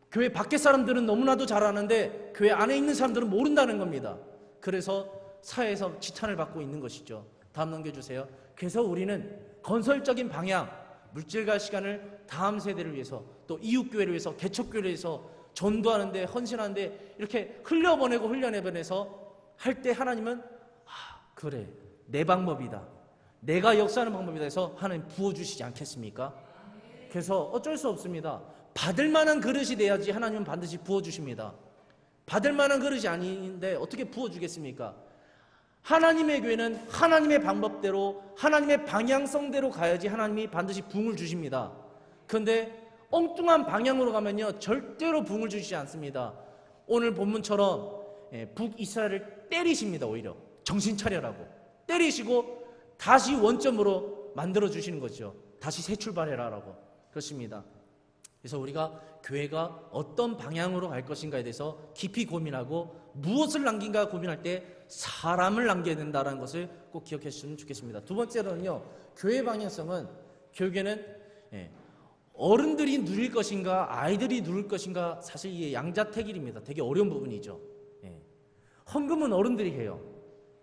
교회 밖에 사람들은 너무나도 잘 아는데 교회 안에 있는 사람들은 모른다는 겁니다. 그래서 사회에서 지탄을 받고 있는 것이죠. 다음 넘겨주세요. 그래서 우리는 건설적인 방향, 물질과 시간을 다음 세대를 위해서, 또 이웃교회를 위해서, 개척교회를 위해서 전도하는데, 헌신하는데 이렇게 흘려보내서 할 때 하나님은 그래 내 방법이다, 내가 역사하는 방법이다 해서 하나님 부어주시지 않겠습니까? 그래서 어쩔 수 없습니다. 받을 만한 그릇이 돼야지 하나님은 반드시 부어주십니다. 받을 만한 그릇이 아닌데 어떻게 부어주겠습니까? 하나님의 교회는 하나님의 방법대로, 하나님의 방향성대로 가야지 하나님이 반드시 부흥을 주십니다. 그런데 엉뚱한 방향으로 가면요 절대로 부흥을 주시지 않습니다. 오늘 본문처럼 북이스라엘을 때리십니다. 오히려 정신 차려라고 때리시고 다시 원점으로 만들어 주시는 거죠. 다시 새 출발해라라고. 그렇습니다. 그래서 우리가 교회가 어떤 방향으로 갈 것인가에 대해서 깊이 고민하고 무엇을 남긴가 고민할 때 사람을 남겨야 된다는 것을 꼭 기억해 주시면 좋겠습니다. 두 번째로는요, 교회 방향성은 결국에는 어른들이 누릴 것인가 아이들이 누릴 것인가, 사실 이게 양자택일입니다. 되게 어려운 부분이죠. 헌금은 어른들이 해요.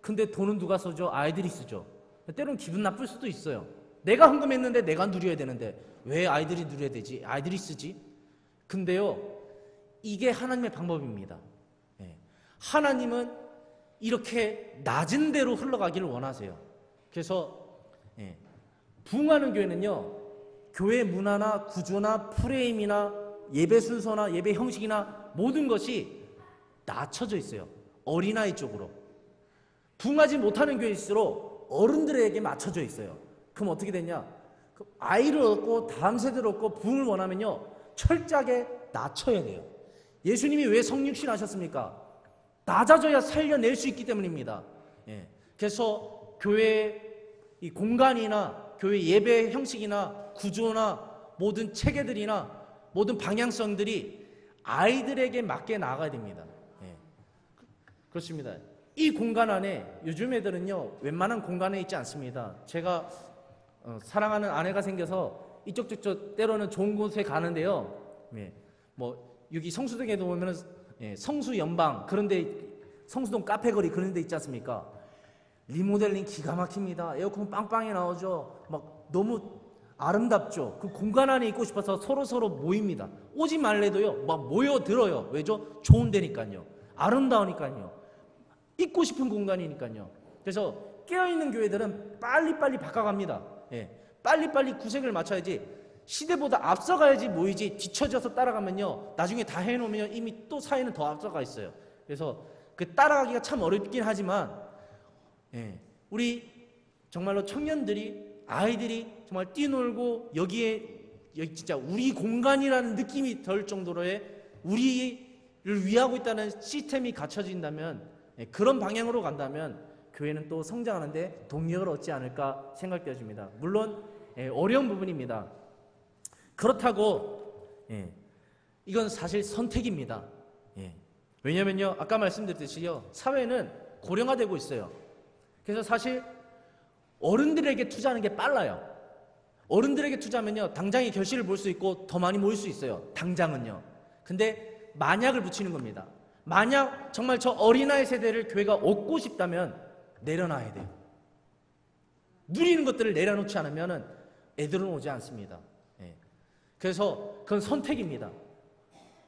근데 돈은 누가 써죠? 아이들이 쓰죠. 때로는 기분 나쁠 수도 있어요. 내가 헌금했는데 내가 누려야 되는데 왜 아이들이 누려야 되지? 아이들이 쓰지? 근데요, 이게 하나님의 방법입니다. 하나님은 이렇게 낮은 대로 흘러가기를 원하세요. 그래서 부흥하는 교회는요, 교회 문화나 구조나 프레임이나 예배 순서나 예배 형식이나 모든 것이 낮춰져 있어요. 어린아이 쪽으로. 부흥하지 못하는 교회일수록 어른들에게 맞춰져 있어요. 그럼 어떻게 되냐? 아이를 얻고 다음 세대를 얻고 부흥을 원하면요, 철저하게 낮춰야 돼요. 예수님이 왜 성육신 하셨습니까? 낮아져야 살려낼 수 있기 때문입니다. 그래서 교회 이 공간이나 교회 예배 형식이나 구조나 모든 체계들이나 모든 방향성들이 아이들에게 맞게 나아가야 됩니다. 그렇습니다. 이 공간 안에 요즘 애들은요, 웬만한 공간에 있지 않습니다. 제가 사랑하는 아내가 생겨서 이쪽 저쪽 때로는 좋은 곳에 가는데요, 뭐 여기 성수동에도 보면은 성수 연방, 그런데 성수동 카페거리 그런 데 있지 않습니까? 리모델링 기가 막힙니다. 에어컨 빵빵히 나오죠. 막 너무 아름답죠. 그 공간 안에 있고 싶어서 서로 모입니다. 오지 말래도요, 막 모여들어요. 왜죠? 좋은 데니까요. 아름다우니까요. 있고 싶은 공간이니까요. 그래서 깨어있는 교회들은 빨리빨리 바꿔갑니다. 빨리빨리 구색을 맞춰야지, 시대보다 앞서가야지 모이지, 뒤처져서 따라가면요, 나중에 다 해놓으면 이미 또 사회는 더 앞서가 있어요. 그래서 그 따라가기가 참 어렵긴 하지만, 우리 정말로 청년들이, 아이들이 정말 뛰놀고 여기 진짜 우리 공간이라는 느낌이 들 정도로의 우리를 위하고 있다는 시스템이 갖춰진다면, 그런 방향으로 간다면 교회는 또 성장하는데 동력을 얻지 않을까 생각되어집니다. 물론 어려운 부분입니다. 그렇다고 이건 사실 선택입니다. 왜냐면요, 아까 말씀드렸듯이요, 사회는 고령화되고 있어요. 그래서 사실 어른들에게 투자하는 게 빨라요. 어른들에게 투자하면요, 당장의 결실을 볼 수 있고 더 많이 모일 수 있어요. 당장은요. 근데 만약을 붙이는 겁니다. 만약 정말 저 어린아이 세대를 교회가 얻고 싶다면 내려놔야 돼요. 누리는 것들을 내려놓지 않으면 애들은 오지 않습니다. 그래서 그건 선택입니다.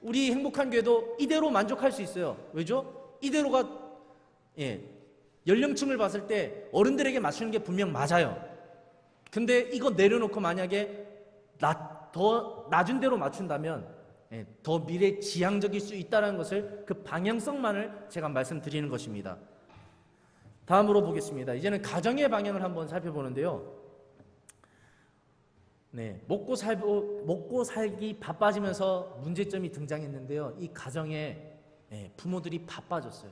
우리 행복한 교회도 이대로 만족할 수 있어요. 왜죠? 이대로가 연령층을 봤을 때 어른들에게 맞추는 게 분명 맞아요. 근데 이거 내려놓고 만약에 더 낮은 데로 맞춘다면 더 미래 지향적일 수 있다는 것을, 그 방향성만을 제가 말씀드리는 것입니다. 다음으로 보겠습니다. 이제는 가정의 방향을 한번 살펴보는데요. 먹고 살기 바빠지면서 문제점이 등장했는데요. 이 가정에 부모들이 바빠졌어요.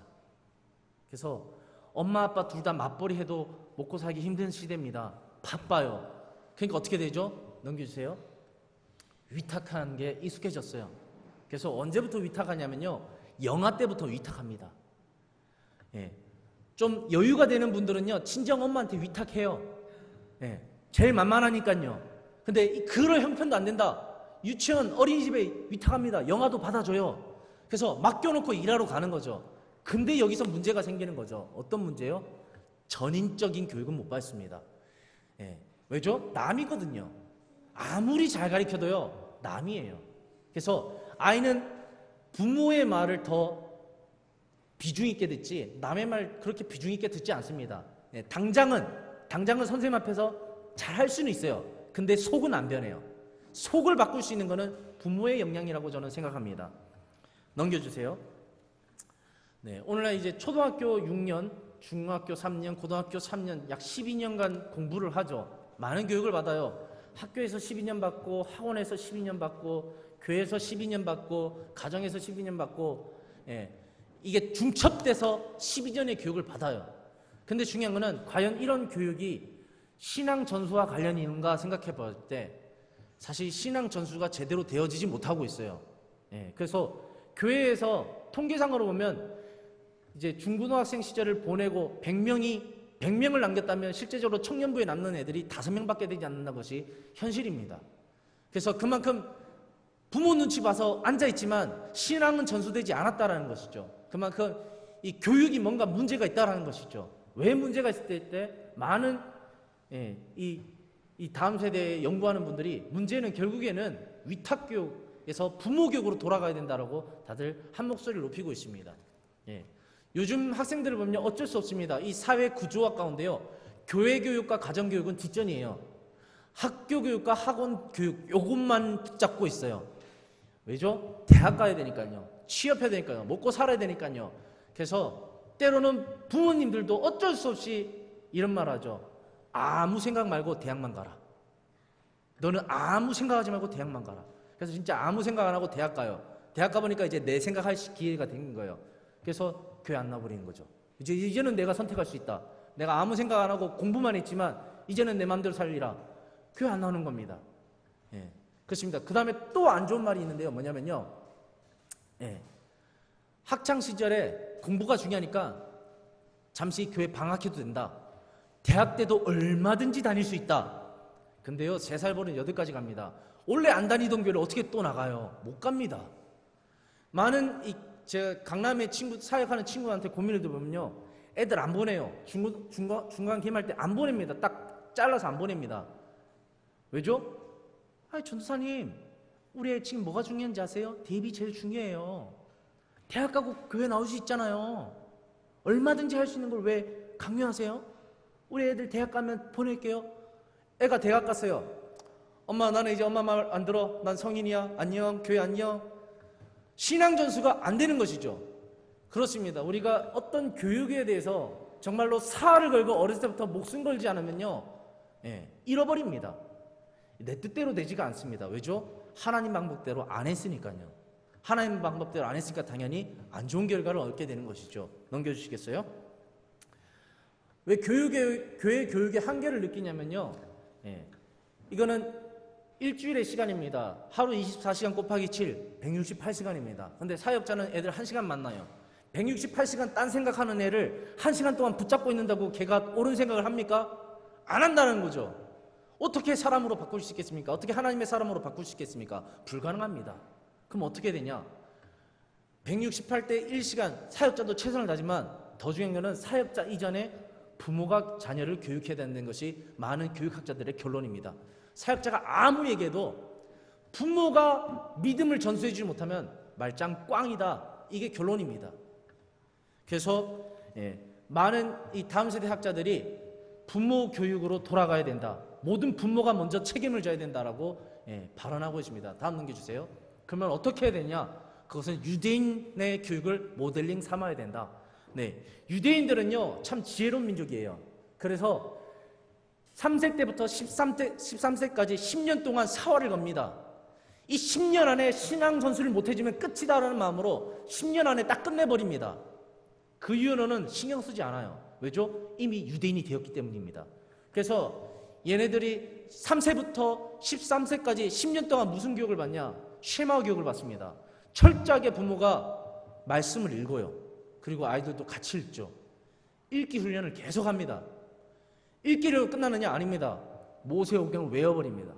그래서 엄마 아빠 둘 다 맞벌이 해도 먹고 살기 힘든 시대입니다. 바빠요. 그러니까 어떻게 되죠? 넘겨주세요. 위탁하는 게 익숙해졌어요. 그래서 언제부터 위탁하냐면요, 영아 때부터 위탁합니다. 좀 여유가 되는 분들은요, 친정 엄마한테 위탁해요. 제일 만만하니까요. 근데 그럴 형편도 안 된다. 유치원, 어린이집에 위탁합니다. 영아도 받아줘요. 그래서 맡겨놓고 일하러 가는 거죠. 근데 여기서 문제가 생기는 거죠. 어떤 문제요? 전인적인 교육은 못 받습니다. 왜죠? 남이거든요. 아무리 잘 가르쳐도요, 남이에요. 그래서 아이는 부모의 말을 더 비중 있게 듣지 남의 말 그렇게 비중 있게 듣지 않습니다. 당장은 선생님 앞에서 잘 할 수는 있어요. 근데 속은 안 변해요. 속을 바꿀 수 있는 거는 부모의 역량이라고 저는 생각합니다. 넘겨주세요. 오늘날 이제 초등학교 6년, 중학교 3년, 고등학교 3년, 약 12년간 공부를 하죠. 많은 교육을 받아요. 학교에서 12년 받고, 학원에서 12년 받고, 교회에서 12년 받고, 가정에서 12년 받고, 이게 중첩돼서 12년의 교육을 받아요. 근데 중요한 거는 과연 이런 교육이 신앙 전수와 관련이 있는가 생각해 볼 때, 사실 신앙 전수가 제대로 되어지지 못하고 있어요. 그래서 교회에서 통계상으로 보면 이제 중고등학생 시절을 보내고 100명을 남겼다면 실제적으로 청년부에 남는 애들이 5명밖에 되지 않는다는 것이 현실입니다. 그래서 그만큼 부모 눈치 봐서 앉아있지만 신앙은 전수되지 않았다라는 것이죠. 그만큼 이 교육이 뭔가 문제가 있다라는 것이죠. 왜 문제가 있을 때 많은 이 다음 세대에 연구하는 분들이 문제는 결국에는 위탁교육에서 부모교육으로 돌아가야 된다라고 다들 한 목소리를 높이고 있습니다. 요즘 학생들을 보면 어쩔 수 없습니다. 이 사회 구조화 가운데요, 교회 교육과 가정 교육은 뒷전이에요. 학교 교육과 학원 교육 요것만 붙잡고 있어요. 왜죠? 대학 가야 되니까요. 취업해야 되니까요. 먹고 살아야 되니까요. 그래서 때로는 부모님들도 어쩔 수 없이 이런 말 하죠. 아무 생각 말고 대학만 가라. 너는 아무 생각하지 말고 대학만 가라. 그래서 진짜 아무 생각 안 하고 대학 가요. 대학 가보니까 이제 내 생각할 기회가 된 거예요. 그래서 교회 안 나버리는 거죠. 이제는 내가 선택할 수 있다. 내가 아무 생각 안 하고 공부만 했지만 이제는 내 마음대로 살리라. 교회 안 나오는 겁니다. 그렇습니다. 그 다음에 또 안 좋은 말이 있는데요. 뭐냐면요. 학창 시절에 공부가 중요하니까 잠시 교회 방학해도 된다. 대학 때도 얼마든지 다닐 수 있다. 근데요, 3살 버린 8까지 갑니다. 원래 안 다니던 교회를 어떻게 또 나가요? 못 갑니다. 많은 제가 강남에 사역하는 친구한테 고민을 들어보면요, 애들 안 보내요. 중간 기말 때 안 보냅니다. 딱 잘라서 안 보냅니다. 왜죠? 전도사님, 우리 애 지금 뭐가 중요한지 아세요? 대입이 제일 중요해요. 대학 가고 교회 나올 수 있잖아요. 얼마든지 할 수 있는 걸 왜 강요하세요? 우리 애들 대학 가면 보낼게요. 애가 대학 갔어요. 엄마, 나는 이제 엄마 말 안 들어. 난 성인이야. 안녕. 교회 안녕. 신앙 전수가 안 되는 것이죠. 그렇습니다. 우리가 어떤 교육에 대해서 정말로 사활을 걸고 어렸을 때부터 목숨 걸지 않으면요, 잃어버립니다. 내 뜻대로 되지가 않습니다. 왜죠? 하나님 방법대로 안 했으니까요. 하나님 방법대로 안 했으니까 당연히 안 좋은 결과를 얻게 되는 것이죠. 넘겨주시겠어요? 왜 교회 교육의 한계를 느끼냐면요, 이거는 일주일의 시간입니다. 하루 24시간 곱하기 7, 168시간입니다. 근데 사역자는 애들 1시간 만나요. 168시간 딴 생각하는 애를 1시간 동안 붙잡고 있는다고 걔가 옳은 생각을 합니까? 안 한다는 거죠. 어떻게 사람으로 바꿀 수 있겠습니까? 어떻게 하나님의 사람으로 바꿀 수 있겠습니까? 불가능합니다. 그럼 어떻게 되냐? 168대 1시간, 사역자도 최선을 다하지만 더 중요한 것은 사역자 이전에 부모가 자녀를 교육해야 된다는 것이 많은 교육학자들의 결론입니다. 사역자가 아무리 얘기해도 부모가 믿음을 전수해주지 못하면 말짱 꽝이다. 이게 결론입니다. 그래서 많은 이 다음 세대 학자들이 부모 교육으로 돌아가야 된다. 모든 부모가 먼저 책임을 져야 된다라고 발언하고 있습니다. 다음 넘겨주세요. 그러면 어떻게 해야 되냐? 그것은 유대인의 교육을 모델링 삼아야 된다. 유대인들은요, 참 지혜로운 민족이에요. 그래서 3세 때부터 13세까지 10년 동안 사활을 겁니다. 이 10년 안에 신앙 전수를 못해주면 끝이다라는 마음으로 10년 안에 딱 끝내버립니다. 그 이유는 신경 쓰지 않아요. 왜죠? 이미 유대인이 되었기 때문입니다. 그래서 얘네들이 3세부터 13세까지 10년 동안 무슨 교육을 받냐? 쉐마 교육을 받습니다. 철저하게 부모가 말씀을 읽어요. 그리고 아이들도 같이 읽죠. 읽기 훈련을 계속합니다. 읽기로 끝나느냐? 아닙니다. 모세오경을 외워버립니다.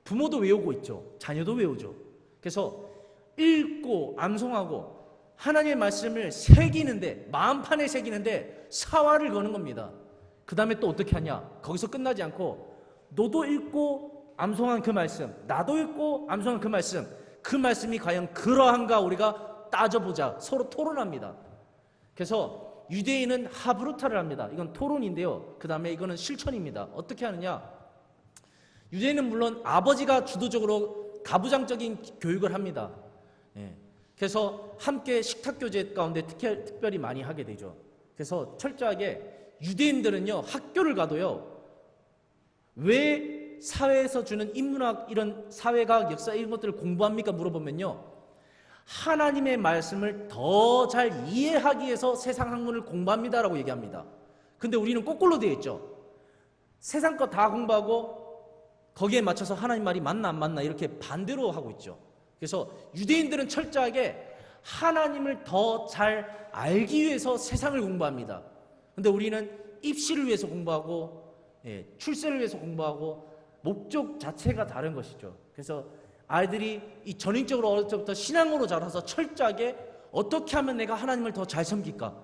부모도 외우고 있죠. 자녀도 외우죠. 그래서 읽고 암송하고 하나님의 말씀을 새기는데, 마음판에 새기는데 사활을 거는 겁니다. 그 다음에 또 어떻게 하냐? 거기서 끝나지 않고 너도 읽고 암송한 그 말씀, 나도 읽고 암송한 그 말씀이 과연 그러한가 우리가 따져보자. 서로 토론합니다. 그래서 유대인은 하브루타를 합니다. 이건 토론인데요. 그 다음에 이거는 실천입니다. 어떻게 하느냐? 유대인은 물론 아버지가 주도적으로 가부장적인 교육을 합니다. 그래서 함께 식탁교제 가운데 특별히 많이 하게 되죠. 그래서 철저하게 유대인들은요, 학교를 가도요, 왜 사회에서 주는 인문학, 이런 사회과학, 역사 이런 것들을 공부합니까? 물어보면요, 하나님의 말씀을 더 잘 이해하기 위해서 세상 학문을 공부합니다라고 얘기합니다. 근데 우리는 거꾸로 되어 있죠. 세상 거 다 공부하고 거기에 맞춰서 하나님 말이 맞나 안 맞나 이렇게 반대로 하고 있죠. 그래서 유대인들은 철저하게 하나님을 더 잘 알기 위해서 세상을 공부합니다. 근데 우리는 입시를 위해서 공부하고 출세를 위해서 공부하고 목적 자체가 다른 것이죠. 그래서 아이들이 이 전인적으로 어릴 때부터 신앙으로 자라서 철저하게 어떻게 하면 내가 하나님을 더 잘 섬길까,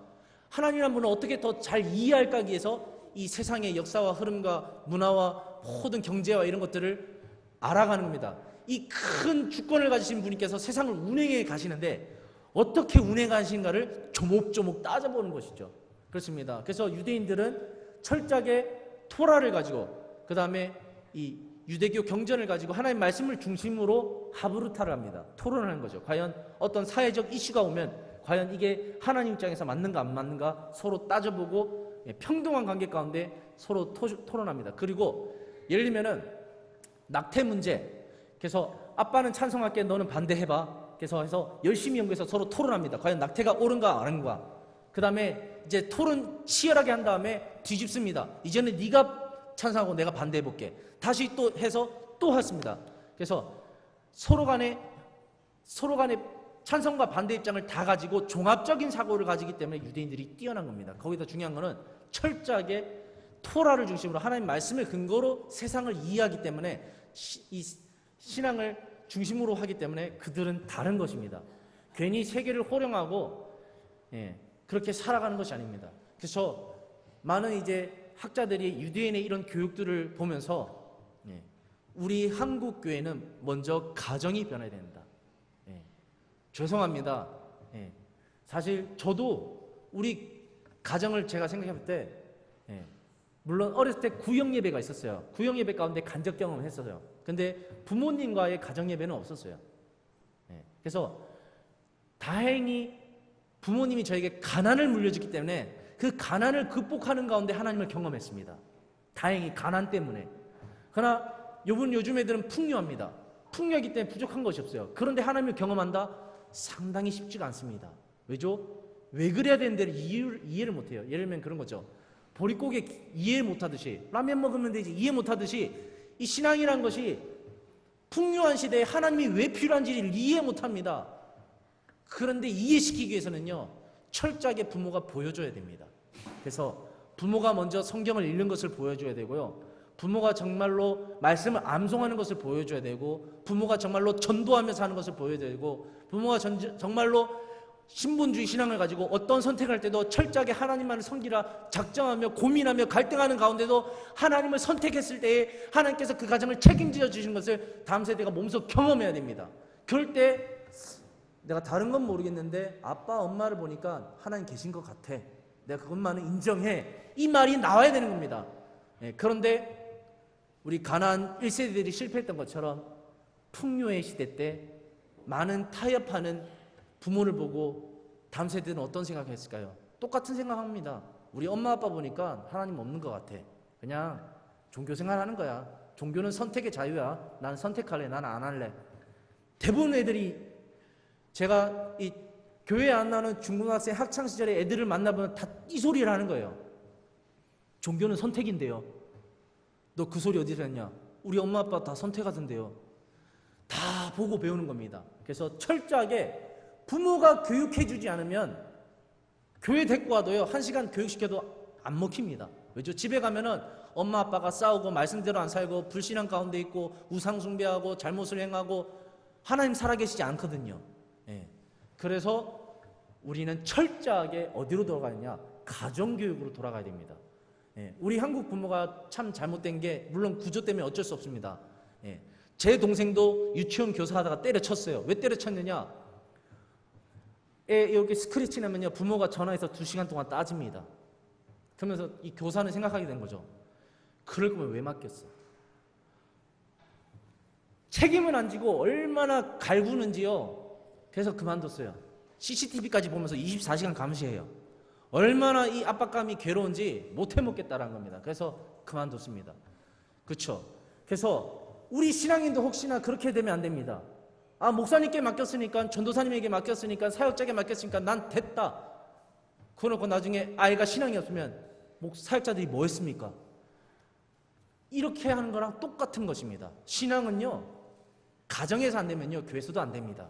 하나님이라는 분을 어떻게 더 잘 이해할까 하기 위해서 이 세상의 역사와 흐름과 문화와 모든 경제와 이런 것들을 알아가는 겁니다. 이 큰 주권을 가지신 분께서 세상을 운행해 가시는데 어떻게 운행하신가를 조목조목 따져보는 것이죠. 그렇습니다. 그래서 유대인들은 철저하게 토라를 가지고 그 다음에 이 유대교 경전을 가지고 하나님 말씀을 중심으로 하브루타를 합니다. 토론을 하는 거죠. 과연 어떤 사회적 이슈가 오면 과연 이게 하나님 입장에서 맞는가 안 맞는가 서로 따져보고 평등한 관계 가운데 서로 토론합니다. 그리고 예를 들면은 낙태 문제, 그래서 아빠는 찬성할게, 너는 반대해봐. 그래서 해서 열심히 연구해서 서로 토론합니다. 과연 낙태가 옳은가 아닌가. 그 다음에 이제 토론 치열하게 한 다음에 뒤집습니다. 이제는 네가 찬성하고 내가 반대해볼게. 다시 또 해서 또 했습니다. 그래서 서로 간에 찬성과 반대 입장을 다 가지고 종합적인 사고를 가지기 때문에 유대인들이 뛰어난 겁니다. 거기다 중요한 거는 철저하게 토라를 중심으로 하나님 말씀을 근거로 세상을 이해하기 때문에 이 신앙을 중심으로 하기 때문에 그들은 다른 것입니다. 괜히 세계를 호령하고 그렇게 살아가는 것이 아닙니다. 그래서 많은 이제 학자들이 유대인의 이런 교육들을 보면서 우리 한국 교회는 먼저 가정이 변해야 된다. 죄송합니다. 사실 저도 우리 가정을 제가 생각해 볼 때 물론 어렸을 때 구역 예배가 있었어요. 구역 예배 가운데 간접 경험을 했었어요. 근데 부모님과의 가정 예배는 없었어요. 그래서 다행히 부모님이 저에게 가난을 물려줬기 때문에 그 가난을 극복하는 가운데 하나님을 경험했습니다. 다행히 가난 때문에. 그러나 요즘 애들은 풍요합니다. 풍요하기 때문에 부족한 것이 없어요. 그런데 하나님을 경험한다? 상당히 쉽지가 않습니다. 왜죠? 왜 그래야 되는데 이해를 못해요. 예를 들면 그런 거죠. 보릿고개 이해 못하듯이, 라면 먹으면 되지 이해 못하듯이 이 신앙이란 것이 풍요한 시대에 하나님이 왜 필요한지를 이해 못합니다. 그런데 이해시키기 위해서는요, 철저하게 부모가 보여줘야 됩니다. 그래서 부모가 먼저 성경을 읽는 것을 보여줘야 되고요, 부모가 정말로 말씀을 암송하는 것을 보여줘야 되고, 부모가 정말로 전도하면서 하는 것을 보여줘야 되고, 부모가 정말로 신분주의 신앙을 가지고 어떤 선택을 할 때도 철저하게 하나님만을 섬기라 작정하며 고민하며 갈등하는 가운데도 하나님을 선택했을 때에 하나님께서 그 가정을 책임져 주시는 것을 다음 세대가 몸소 경험해야 됩니다. 그럴 때 내가 다른 건 모르겠는데 아빠 엄마를 보니까 하나님 계신 것 같아, 내가 그것만은 인정해, 이 말이 나와야 되는 겁니다. 그런데 우리 가나안 1세대들이 실패했던 것처럼 풍요의 시대 때 많은 타협하는 부모를 보고 다음 세대는 어떤 생각을 했을까요? 똑같은 생각합니다. 우리 엄마 아빠 보니까 하나님 없는 것 같아, 그냥 종교생활 하는 거야, 종교는 선택의 자유야, 나는 선택할래, 나는 안 할래. 대부분 애들이, 제가 이 교회 안 나오는 중고등학생 학창시절에 애들을 만나보면 다 이 소리를 하는 거예요. 종교는 선택인데요. 너 그 소리 어디서 했냐? 우리 엄마 아빠 다 선택하던데요. 다 보고 배우는 겁니다. 그래서 철저하게 부모가 교육해주지 않으면 교회 데리고 와도요, 1시간 교육시켜도 안 먹힙니다. 왜죠? 집에 가면은 엄마 아빠가 싸우고 말씀대로 안 살고 불신앙 가운데 있고 우상 숭배하고 잘못을 행하고 하나님 살아계시지 않거든요. 그래서 우리는 철저하게 어디로 돌아가느냐? 가정교육으로 돌아가야 됩니다. 우리 한국 부모가 참 잘못된 게, 물론 구조 때문에 어쩔 수 없습니다. 제 동생도 유치원 교사하다가 때려쳤어요. 왜 때려쳤느냐? 여기 스크래치 나면요, 부모가 전화해서 2시간 동안 따집니다. 그러면서 이 교사는 생각하게 된 거죠. 그럴 거면 왜 맡겼어? 책임을 안 지고 얼마나 갈구는지요. 그래서 그만뒀어요. CCTV까지 보면서 24시간 감시해요. 얼마나 이 압박감이 괴로운지 못 해먹겠다라는 겁니다. 그래서 그만뒀습니다. 그렇죠? 그래서 우리 신앙인도 혹시나 그렇게 되면 안 됩니다. 아, 목사님께 맡겼으니까, 전도사님에게 맡겼으니까, 사역자에게 맡겼으니까 난 됐다. 그러놓고 나중에 아이가 신앙이 없으면 사역자들이 뭐 했습니까? 이렇게 하는 거랑 똑같은 것입니다. 신앙은요, 가정에서 안 되면요, 교회에서도 안 됩니다.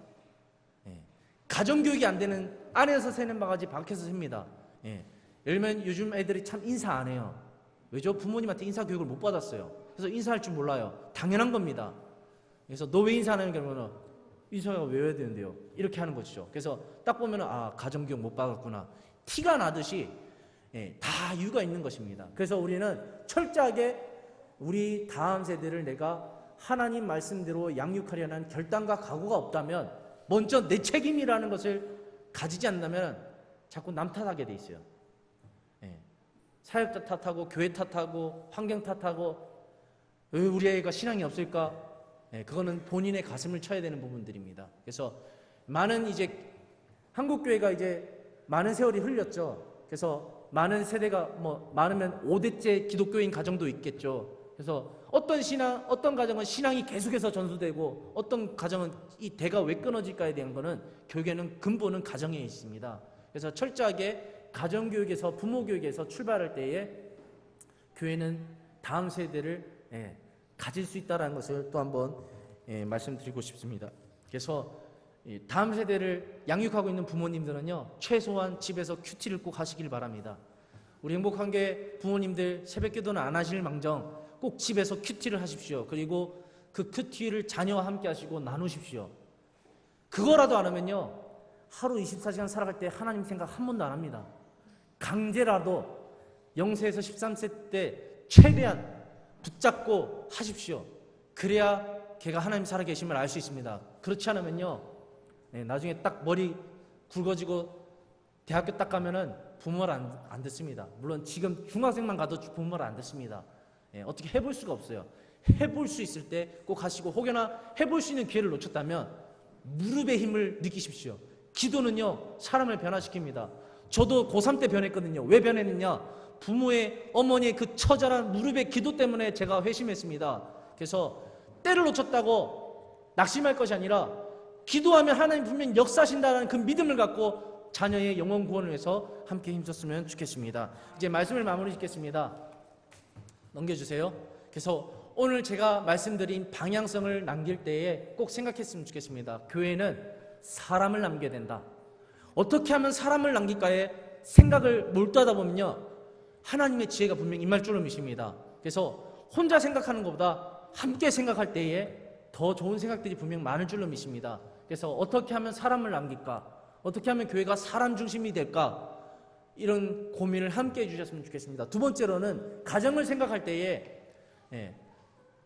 예. 가정교육이 안 되는, 안에서 새는 바가지 밖에서 셉니다. 예. 예를 들면 요즘 애들이 참 인사 안 해요. 왜죠? 부모님한테 인사 교육을 못 받았어요. 그래서 인사할 줄 몰라요. 당연한 겁니다. 그래서 너 왜 인사 안 하는 그러면 인사가 왜 해야 되는데요? 이렇게 하는 것이죠. 그래서 딱 보면 가정교육 못 받았구나. 티가 나듯이 다 이유가 있는 것입니다. 그래서 우리는 철저하게 우리 다음 세대를 내가 하나님 말씀대로 양육하려는 결단과 각오가 없다면, 먼저 내 책임이라는 것을 가지지 않는다면 자꾸 남 탓하게 돼 있어요. 사역자 탓하고 교회 탓하고 환경 탓하고 왜 우리 애가 신앙이 없을까? 그거는 본인의 가슴을 쳐야 되는 부분들입니다. 그래서 많은 이제 한국 교회가 이제 많은 세월이 흘렸죠. 그래서 많은 세대가 많으면 5대째 기독교인 가정도 있겠죠. 그래서 어떤 가정은 신앙이 계속해서 전수되고 어떤 가정은 이 대가 왜 끊어질까에 대한 거는 교육에는 근본은 가정에 있습니다. 그래서 철저하게 가정교육에서 부모교육에서 출발할 때에 교회는 다음 세대를 가질 수 있다는 것을 또 한번 말씀드리고 싶습니다. 그래서 다음 세대를 양육하고 있는 부모님들은요, 최소한 집에서 큐티를 꼭 하시길 바랍니다. 우리 행복한교회 부모님들 새벽기도는 안 하실 망정 꼭 집에서 큐티를 하십시오. 그리고 그 큐티를 자녀와 함께 하시고 나누십시오. 그거라도 안 하면요, 하루 24시간 살아갈 때 하나님 생각 한 번도 안 합니다. 강제라도 0세에서 13세 때 최대한 붙잡고 하십시오. 그래야 걔가 하나님 살아계심을 알 수 있습니다. 그렇지 않으면요, 나중에 딱 머리 굵어지고 대학교 딱 가면은 부모를 안 듣습니다. 물론 지금 중학생만 가도 부모를 안 듣습니다. 어떻게 해볼 수가 없어요. 해볼 수 있을 때 꼭 하시고, 혹여나 해볼 수 있는 기회를 놓쳤다면 무릎의 힘을 느끼십시오. 기도는요, 사람을 변화시킵니다. 저도 고3 때 변했거든요. 왜 변했느냐? 부모의, 어머니의 그 처절한 무릎의 기도 때문에 제가 회심했습니다. 그래서 때를 놓쳤다고 낙심할 것이 아니라 기도하면 하나님 분명 역사하신다는 그 믿음을 갖고 자녀의 영혼 구원을 위해서 함께 힘썼으면 좋겠습니다. 이제 말씀을 마무리 짓겠습니다. 넘겨주세요. 그래서 오늘 제가 말씀드린 방향성을 남길 때에 꼭 생각했으면 좋겠습니다. 교회는 사람을 남겨야 된다. 어떻게 하면 사람을 남길까에 생각을 몰두하다 보면요, 하나님의 지혜가 분명히 임할 줄을 믿습니다. 그래서 혼자 생각하는 것보다 함께 생각할 때에 더 좋은 생각들이 분명 많을 줄로 믿습니다. 그래서 어떻게 하면 사람을 남길까? 어떻게 하면 교회가 사람 중심이 될까? 이런 고민을 함께 해주셨으면 좋겠습니다. 두 번째로는 가정을 생각할 때에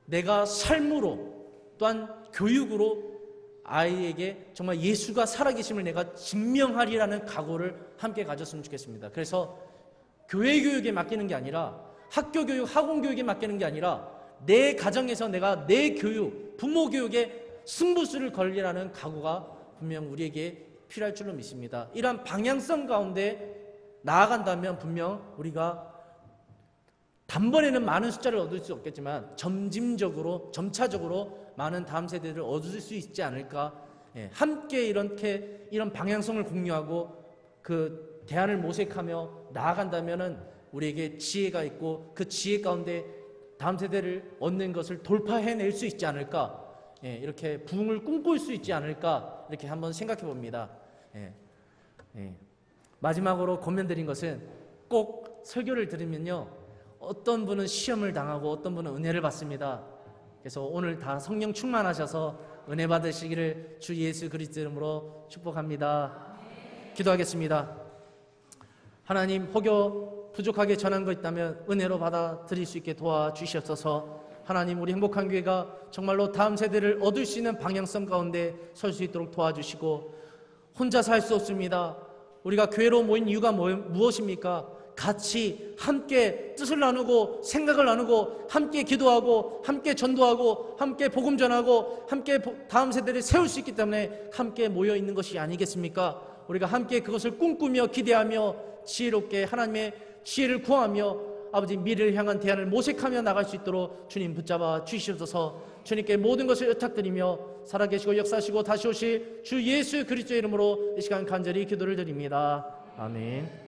내가 삶으로 또한 교육으로 아이에게 정말 예수가 살아계심을 내가 증명하리라는 각오를 함께 가졌으면 좋겠습니다. 그래서 교회 교육에 맡기는 게 아니라 학교 교육, 학원 교육에 맡기는 게 아니라 내 가정에서 내가 내 교육, 부모 교육에 승부수를 걸리라는 각오가 분명 우리에게 필요할 줄로 믿습니다. 이러한 방향성 가운데 나아간다면 분명 우리가 단번에는 많은 숫자를 얻을 수 없겠지만 점차적으로 많은 다음 세대를 얻을 수 있지 않을까. 함께 이런 방향성을 공유하고 그 대안을 모색하며 나아간다면은 우리에게 지혜가 있고 그 지혜 가운데 다음 세대를 얻는 것을 돌파해낼 수 있지 않을까. 이렇게 부흥을 꿈꿀 수 있지 않을까. 이렇게 한번 생각해 봅니다. 마지막으로 권면드린 것은 꼭 설교를 들으면요, 어떤 분은 시험을 당하고 어떤 분은 은혜를 받습니다. 그래서 오늘 다 성령 충만하셔서 은혜 받으시기를 주 예수 그리스도 이름으로 축복합니다. 기도하겠습니다. 하나님, 혹여 부족하게 전한 거 있다면 은혜로 받아들일 수 있게 도와주시옵소서. 하나님, 우리 행복한 교회가 정말로 다음 세대를 얻을 수 있는 방향성 가운데 설 수 있도록 도와주시고, 혼자서 할 수 없습니다. 우리가 교회로 모인 이유가 무엇입니까? 같이 함께 뜻을 나누고 생각을 나누고 함께 기도하고 함께 전도하고 함께 복음 전하고 함께 다음 세대를 세울 수 있기 때문에 함께 모여 있는 것이 아니겠습니까? 우리가 함께 그것을 꿈꾸며 기대하며 지혜롭게 하나님의 지혜를 구하며 아버지 미래를 향한 대안을 모색하며 나갈 수 있도록 주님 붙잡아 주시옵소서. 주님께 모든 것을 의탁드리며 살아계시고 역사하시고 다시 오실 주 예수 그리스도의 이름으로 이 시간 간절히 기도를 드립니다. 아멘.